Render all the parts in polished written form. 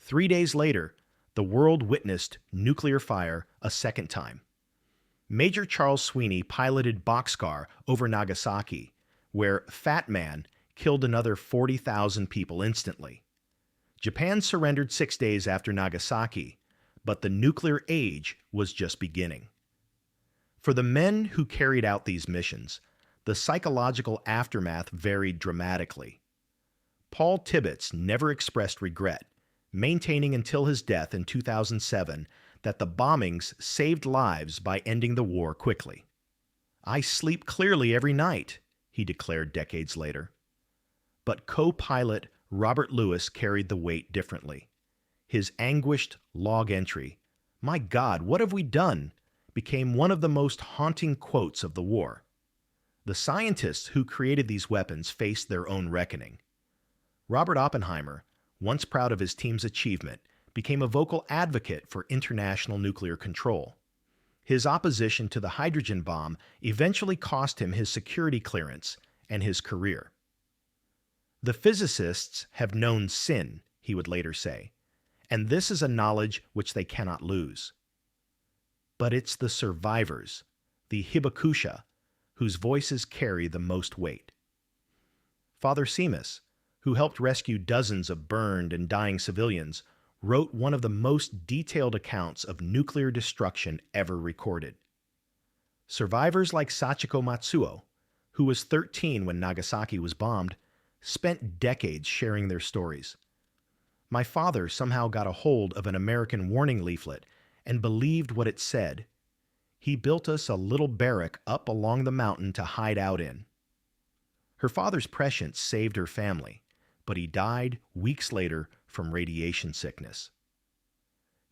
3 days later, the world witnessed nuclear fire a second time. Major Charles Sweeney piloted Boxcar over Nagasaki, where Fat Man killed another 40,000 people instantly. Japan surrendered 6 days after Nagasaki, but the nuclear age was just beginning. For the men who carried out these missions, the psychological aftermath varied dramatically. Paul Tibbets never expressed regret, maintaining until his death in 2007 that the bombings saved lives by ending the war quickly. "I sleep clearly every night," he declared decades later. But co-pilot Robert Lewis carried the weight differently. His anguished log entry, "My God, what have we done?" became one of the most haunting quotes of the war. The scientists who created these weapons faced their own reckoning. Robert Oppenheimer, once proud of his team's achievement, became a vocal advocate for international nuclear control. His opposition to the hydrogen bomb eventually cost him his security clearance and his career. "The physicists have known sin," he would later say, "and this is a knowledge which they cannot lose." But it's the survivors, the hibakusha, whose voices carry the most weight. Father Seamus, who helped rescue dozens of burned and dying civilians, wrote one of the most detailed accounts of nuclear destruction ever recorded. Survivors like Sachiko Matsuo, who was 13 when Nagasaki was bombed, spent decades sharing their stories. "My father somehow got a hold of an American warning leaflet and believed what it said. He built us a little barrack up along the mountain to hide out in." Her father's prescience saved her family, but he died weeks later from radiation sickness.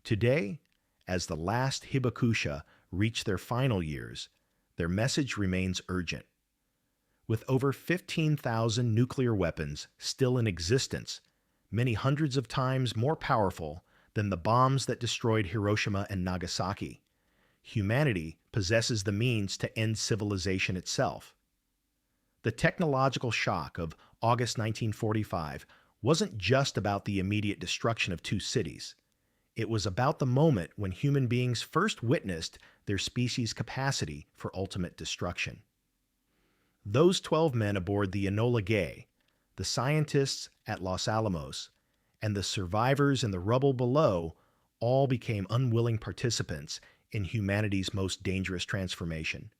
Today, as the last hibakusha reach their final years, their message remains urgent. With over 15,000 nuclear weapons still in existence, many hundreds of times more powerful than the bombs that destroyed Hiroshima and Nagasaki, humanity possesses the means to end civilization itself. The technological shock of August 1945 wasn't just about the immediate destruction of two cities. It was about the moment when human beings first witnessed their species' capacity for ultimate destruction. Those 12 men aboard the Enola Gay, the scientists at Los Alamos, and the survivors in the rubble below all became unwilling participants in humanity's most dangerous transformation.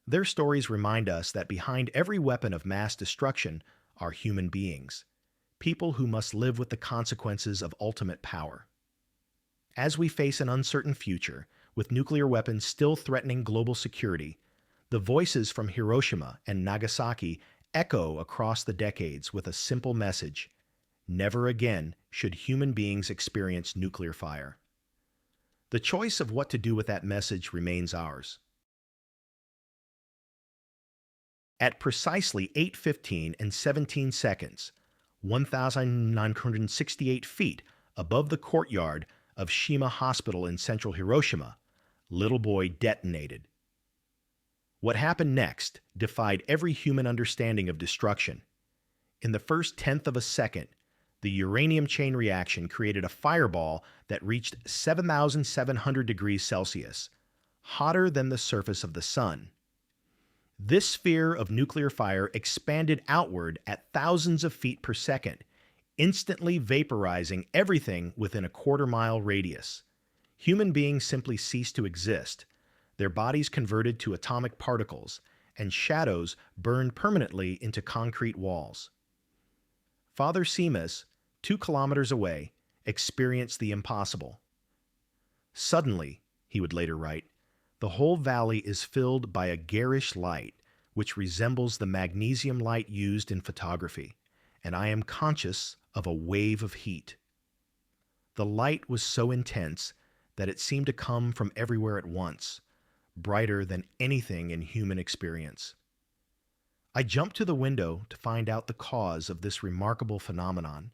Their stories remind us that behind every weapon of mass destruction are human beings, people who must live with the consequences of ultimate power. As we face an uncertain future, with nuclear weapons still threatening global security, the voices from Hiroshima and Nagasaki echo across the decades with a simple message: never again should human beings experience nuclear fire. The choice of what to do with that message remains ours. At precisely 8:15 and 17 seconds, 1,968 feet above the courtyard of Shima Hospital in central Hiroshima, Little Boy detonated. What happened next defied every human understanding of destruction. In the first tenth of a second, the uranium chain reaction created a fireball that reached 7,700 degrees Celsius, hotter than the surface of the sun. This sphere of nuclear fire expanded outward at thousands of feet per second, instantly vaporizing everything within a quarter-mile radius. Human beings simply ceased to exist, their bodies converted to atomic particles, and shadows burned permanently into concrete walls. Father Seamus, 2 kilometers away, experienced the impossible. "Suddenly," he would later write, "the whole valley is filled by a garish light which resembles the magnesium light used in photography, and I am conscious of a wave of heat." The light was so intense that it seemed to come from everywhere at once, brighter than anything in human experience. "I jumped to the window to find out the cause of this remarkable phenomenon,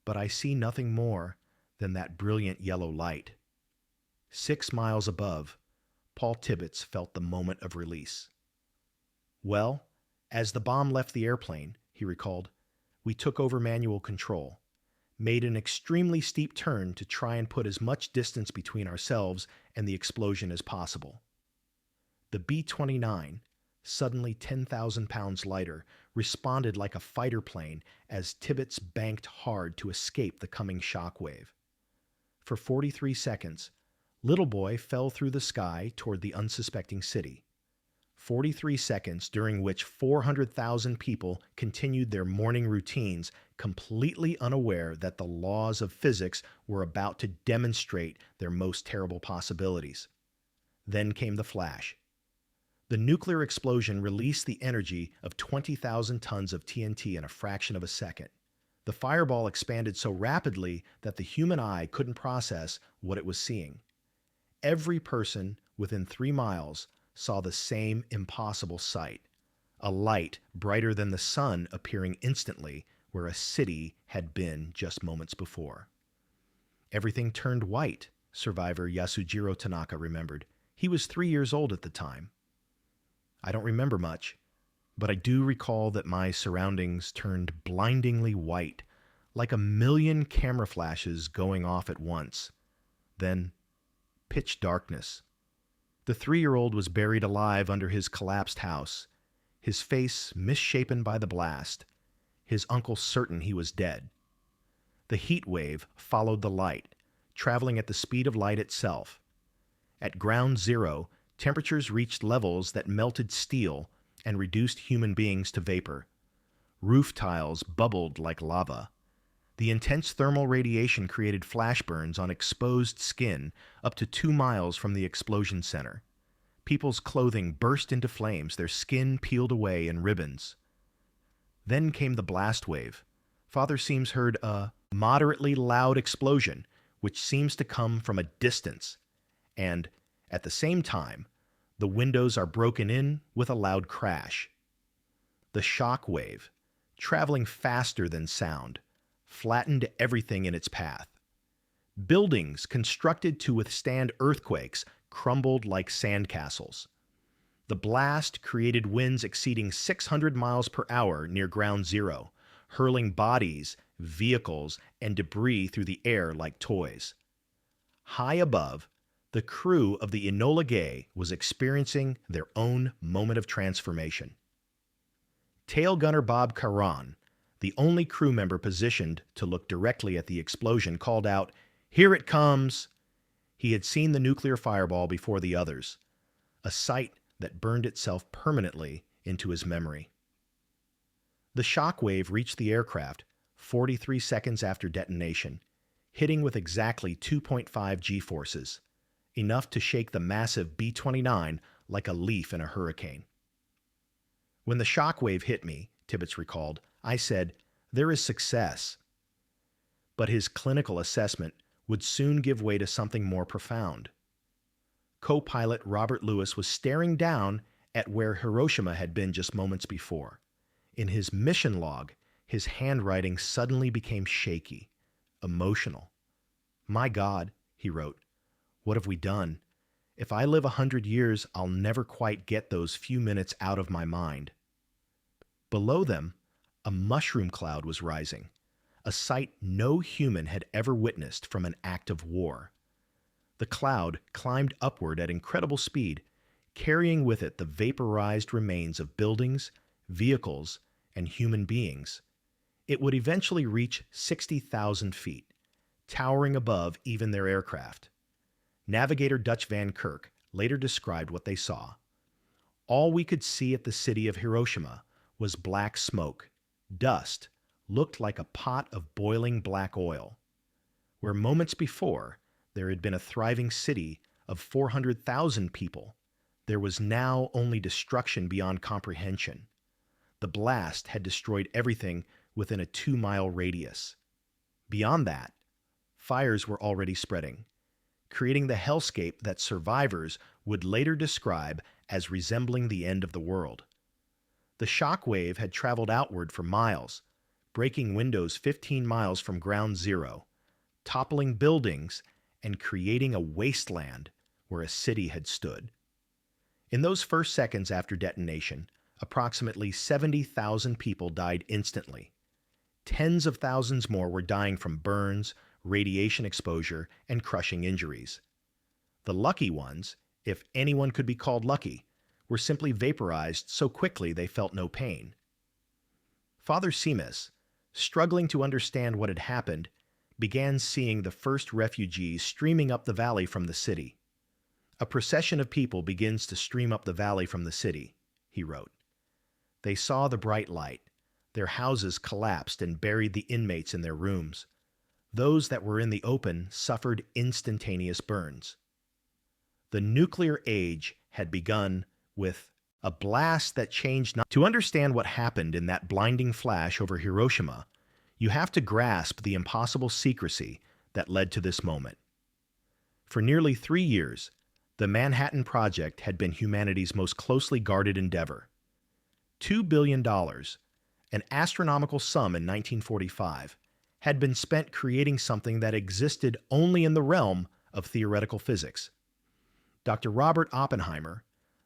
but I see nothing more than that brilliant yellow light." 6 miles above, Paul Tibbets felt the moment of release. "Well, as the bomb left the airplane," he recalled, "we took over manual control. made an extremely steep turn to try and put as much distance between ourselves and the explosion as possible. The B-29, suddenly 10,000 pounds lighter, responded like a fighter plane as Tibbets banked hard to escape the coming shockwave. For 43 seconds, Little Boy fell through the sky toward the unsuspecting city. 43 seconds during which 400,000 people continued their morning routines, completely unaware that the laws of physics were about to demonstrate their most terrible possibilities. Then came the flash. The nuclear explosion released the energy of 20,000 tons of TNT in a fraction of a second. The fireball expanded so rapidly that the human eye couldn't process what it was seeing. Every person within 3 miles saw the same impossible sight, a light brighter than the sun appearing instantly where a city had been just moments before. Everything turned white, survivor Yasujiro Tanaka remembered. He was 3 years old at the time. I don't remember much, but I do recall that my surroundings turned blindingly white, like a million camera flashes going off at once. Then, pitch darkness. The 3-year-old was buried alive under his collapsed house, his face misshapen by the blast, his uncle certain he was dead. The heat wave followed the light, traveling at the speed of light itself. At ground zero, temperatures reached levels that melted steel and reduced human beings to vapor. Roof tiles bubbled like lava. The intense thermal radiation created flash burns on exposed skin up to 2 miles from the explosion center. People's clothing burst into flames, their skin peeled away in ribbons. Then came the blast wave. Father Seams heard a moderately loud explosion, which seems to come from a distance, and, at the same time, the windows are broken in with a loud crash. The shock wave, traveling faster than sound, flattened everything in its path. Buildings constructed to withstand earthquakes crumbled like sandcastles. The blast created winds exceeding 600 miles per hour near ground zero, hurling bodies, vehicles, and debris through the air like toys. High above, the crew of the Enola Gay was experiencing their own moment of transformation. Tail gunner Bob Caron, the only crew member positioned to look directly at the explosion, called out, "Here it comes!" He had seen the nuclear fireball before the others, a sight that burned itself permanently into his memory. The shock wave reached the aircraft 43 seconds after detonation, hitting with exactly 2.5 G-forces, enough to shake the massive B-29 like a leaf in a hurricane. When the shock wave hit me, Tibbets recalled, I said, "There is success." But his clinical assessment would soon give way to something more profound. Co-pilot Robert Lewis was staring down at where Hiroshima had been just moments before. In his mission log, his handwriting suddenly became shaky, emotional. "My God," he wrote, "what have we done? If I live 100 years, I'll never quite get those few minutes out of my mind." Below them, a mushroom cloud was rising, a sight no human had ever witnessed from an act of war. The cloud climbed upward at incredible speed, carrying with it the vaporized remains of buildings, vehicles, and human beings. It would eventually reach 60,000 feet, towering above even their aircraft. Navigator Dutch Van Kirk later described what they saw. All we could see at the city of Hiroshima was black smoke, dust, looked like a pot of boiling black oil. Where moments before there had been a thriving city of 400,000 people, there was now only destruction beyond comprehension. The blast had destroyed everything within a 2-mile radius. Beyond that, fires were already spreading, creating the hellscape that survivors would later describe as resembling the end of the world. The shock wave had traveled outward for miles, breaking windows 15 miles from ground zero, toppling buildings, and creating a wasteland where a city had stood. In those first seconds after detonation, approximately 70,000 people died instantly. Tens of thousands more were dying from burns, radiation exposure, and crushing injuries. The lucky ones, if anyone could be called lucky, were simply vaporized so quickly they felt no pain. Father Seamus, struggling to understand what had happened, began seeing the first refugees streaming up the valley from the city. "A procession of people begins to stream up the valley from the city," he wrote. They saw the bright light. Their houses collapsed and buried the inmates in their rooms. Those that were in the open suffered instantaneous burns. The nuclear age had begun with a blast that changed not. To understand what happened in that blinding flash over Hiroshima, you have to grasp the impossible secrecy that led to this moment. For nearly 3 years, the Manhattan Project had been humanity's most closely guarded endeavor. $2 billion, an astronomical sum in 1945, had been spent creating something that existed only in the realm of theoretical physics. Dr. Robert Oppenheimer,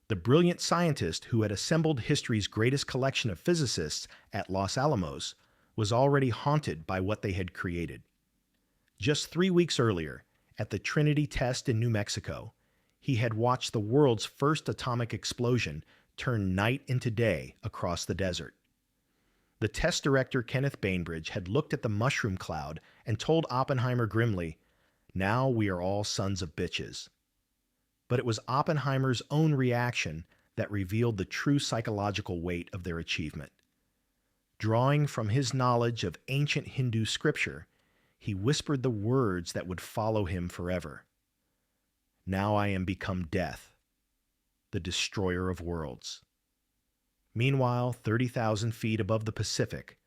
the brilliant scientist who had assembled history's greatest collection of physicists at Los Alamos, was already haunted by what they had created. Just 3 weeks earlier, at the Trinity test in New Mexico, he had watched the world's first atomic explosion turn night into day across the desert. The test director, Kenneth Bainbridge, had looked at the mushroom cloud and told Oppenheimer grimly, "Now we are all sons of bitches." But it was Oppenheimer's own reaction that revealed the true psychological weight of their achievement. Drawing from his knowledge of ancient Hindu scripture, he whispered the words that would follow him forever. "Now I am become death, the destroyer of worlds." Meanwhile, 30,000 feet above the Pacific,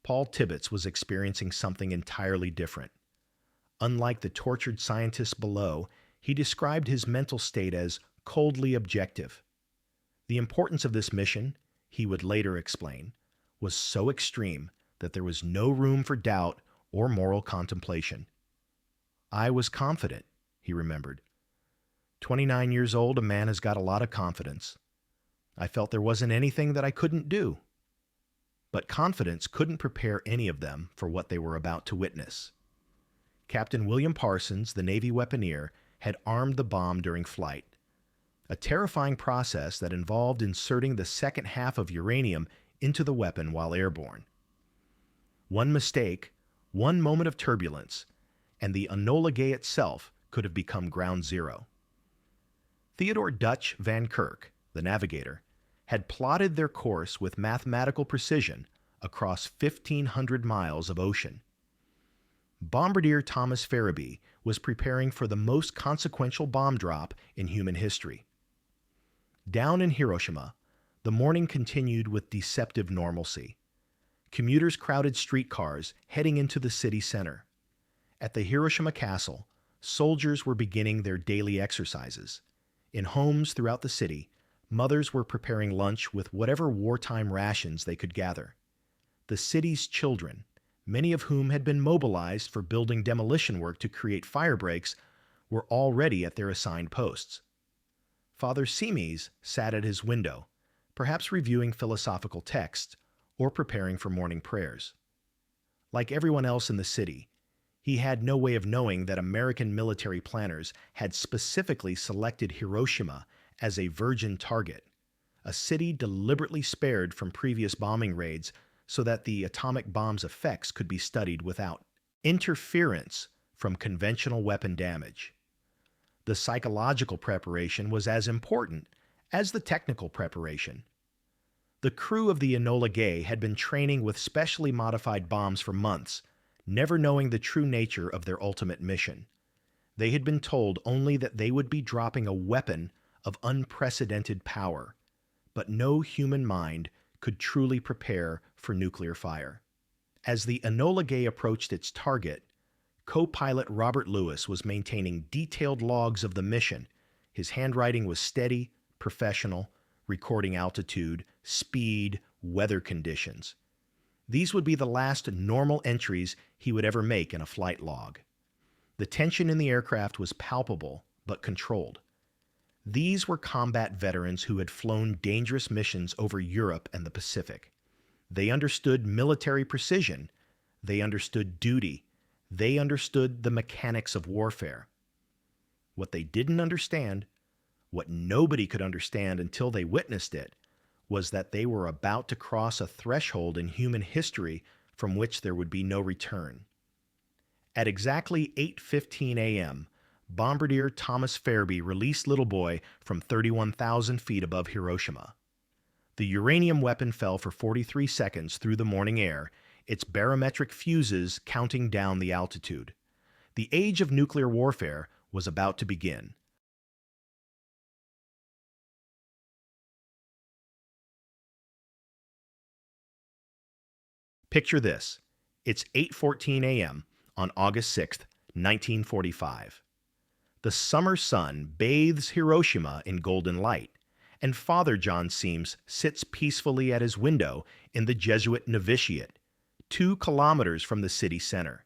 Paul Tibbets was experiencing something entirely different. Unlike the tortured scientists below, he described his mental state as coldly objective. The importance of this mission, he would later explain, was so extreme that there was no room for doubt or moral contemplation. "I was confident," he remembered. 29 years old, a man has got a lot of confidence. I felt there wasn't anything that I couldn't do. But confidence couldn't prepare any of them for what they were about to witness. Captain William Parsons, the Navy weaponeer, had armed the bomb during flight, a terrifying process that involved inserting the second half of uranium into the weapon while airborne. One mistake, one moment of turbulence, and the Enola Gay itself could have become ground zero. Theodore Dutch Van Kirk, the navigator, had plotted their course with mathematical precision across 1,500 miles of ocean. Bombardier Thomas Farabee was preparing for the most consequential bomb drop in human history. Down in Hiroshima, the morning continued with deceptive normalcy. Commuters crowded streetcars heading into the city center. At the Hiroshima Castle, soldiers were beginning their daily exercises. In homes throughout the city, mothers were preparing lunch with whatever wartime rations they could gather. The city's children, many of whom had been mobilized for building demolition work to create fire breaks, were already at their assigned posts. Father Seamus sat at his window, perhaps reviewing philosophical texts or preparing for morning prayers. Like everyone else in the city, he had no way of knowing that American military planners had specifically selected Hiroshima as a virgin target, a city deliberately spared from previous bombing raids so that the atomic bomb's effects could be studied without interference from conventional weapon damage. The psychological preparation was as important as the technical preparation. The crew of the Enola Gay had been training with specially modified bombs for months, never knowing the true nature of their ultimate mission. They had been told only that they would be dropping a weapon of unprecedented power, but no human mind could truly prepare for nuclear fire. As the Enola Gay approached its target, co-pilot Robert Lewis was maintaining detailed logs of the mission. His handwriting was steady, professional, recording altitude, speed, weather conditions. These would be the last normal entries he would ever make in a flight log. The tension in the aircraft was palpable but controlled. These were combat veterans who had flown dangerous missions over Europe and the Pacific. They understood military precision, They understood duty. They understood the mechanics of warfare. What they didn't understand, what nobody could understand until they witnessed it, was that they were about to cross a threshold in human history from which there would be no return. At exactly 8:15 a.m., Bombardier Thomas Fairby released Little Boy from 31,000 feet above Hiroshima. The uranium weapon fell for 43 seconds through the morning air, its barometric fuses counting down the altitude. The age of nuclear warfare was about to begin. Picture this. It's 8:14 a.m. on August 6, 1945. The summer sun bathes Hiroshima in golden light, and Father John Seams sits peacefully at his window in the Jesuit novitiate, 2 kilometers from the city center.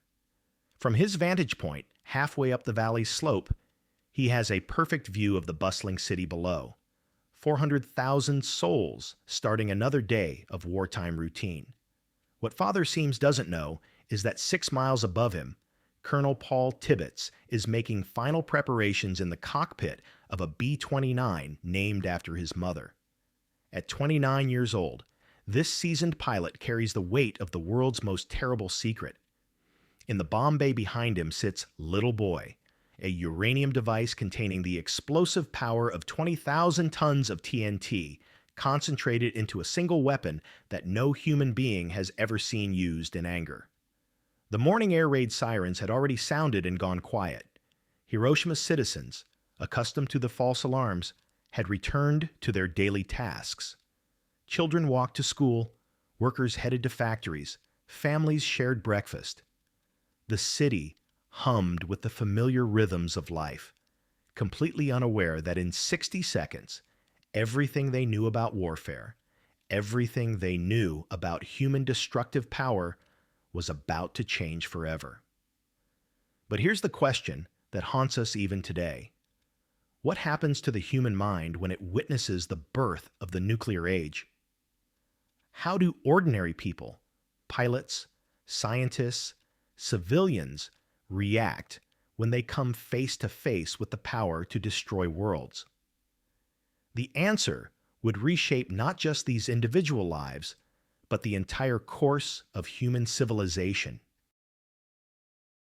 From his vantage point, halfway up the valley's slope, he has a perfect view of the bustling city below. 400,000 souls starting another day of wartime routine. What Father Seams doesn't know is that 6 miles above him, Colonel Paul Tibbets is making final preparations in the cockpit of a B-29 named after his mother. At 29 years old, this seasoned pilot carries the weight of the world's most terrible secret. In the bomb bay behind him sits Little Boy, a uranium device containing the explosive power of 20,000 tons of TNT, concentrated into a single weapon that no human being has ever seen used in anger. The morning air raid sirens had already sounded and gone quiet. Hiroshima's citizens, accustomed to the false alarms, had returned to their daily tasks. Children walked to school, workers headed to factories, families shared breakfast. The city hummed with the familiar rhythms of life, completely unaware that in 60 seconds, everything they knew about warfare, everything they knew about human destructive power, was about to change forever. But here's the question that haunts us even today. What happens to the human mind when it witnesses the birth of the nuclear age? How do ordinary people, pilots, scientists, civilians, react when they come face to face with the power to destroy worlds? The answer would reshape not just these individual lives, but the entire course of human civilization.